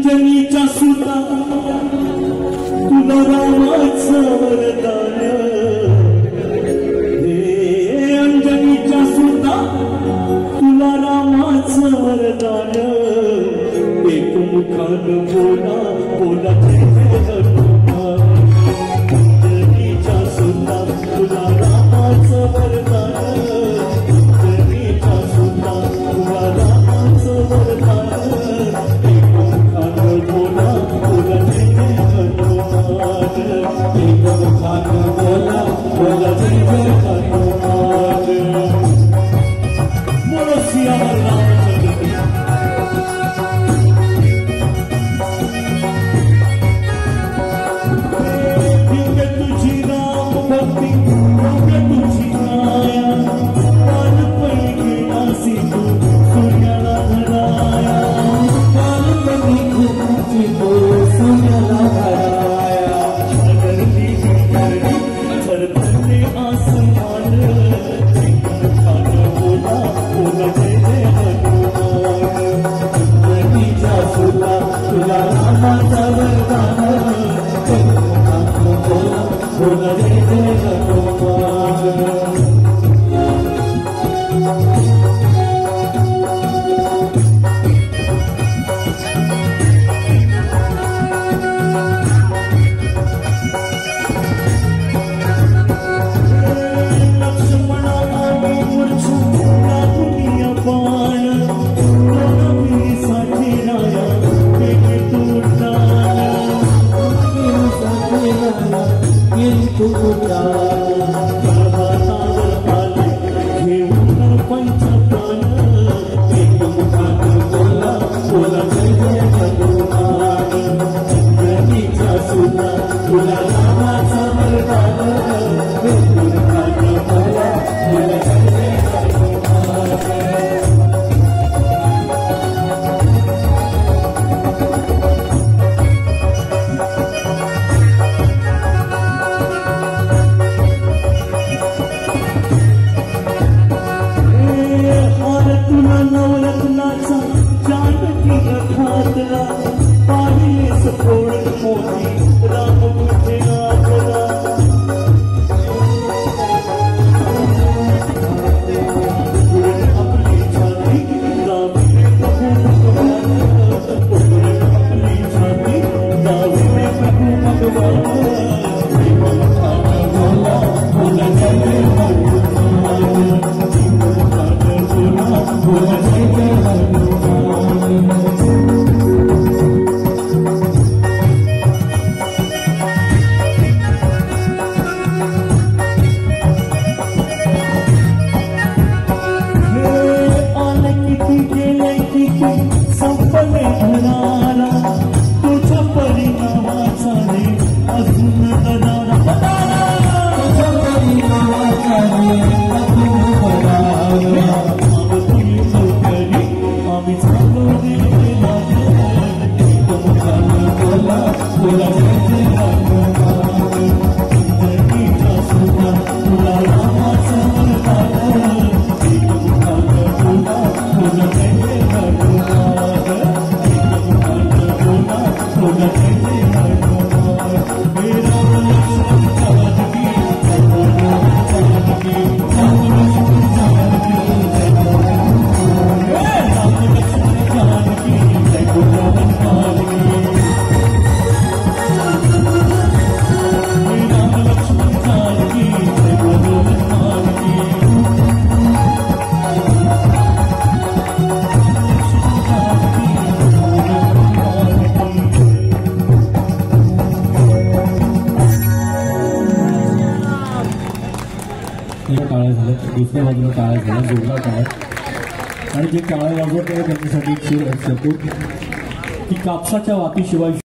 अंजनीच्या सुता तुला रामाचं वरदान हे अंजनीच्या सुता तुला रामाचं वरदान एकमुखानं बोला बोला अंजनीच्या सुता तुला रामाचं वरदान अंजनीच्या सुता तुला रामाचं वरदान एकमुखानं बोला बोला एकमुखानं बोला बोला जय जय हनुमान बोलो सियावर रामचंद्र तुझी राम भक्ती तुझी माया काल पै गेलासी तू सूर्याला धराया काल पै तुझी तू सूर्याला धराया धरती धरती आसमान बोला बोला जय जय हनुमान अंजनीच्या सुता तुला रामाचं वरदान बोला बोला जय जय हनुमान दुसऱ्या बाजूला टाळ्या झाला जोरला टाळ्या आणि जे टाळ्या वाजवत आहे त्यांच्यासाठी सपोर्ट की कापसाच्या वातीशिवाय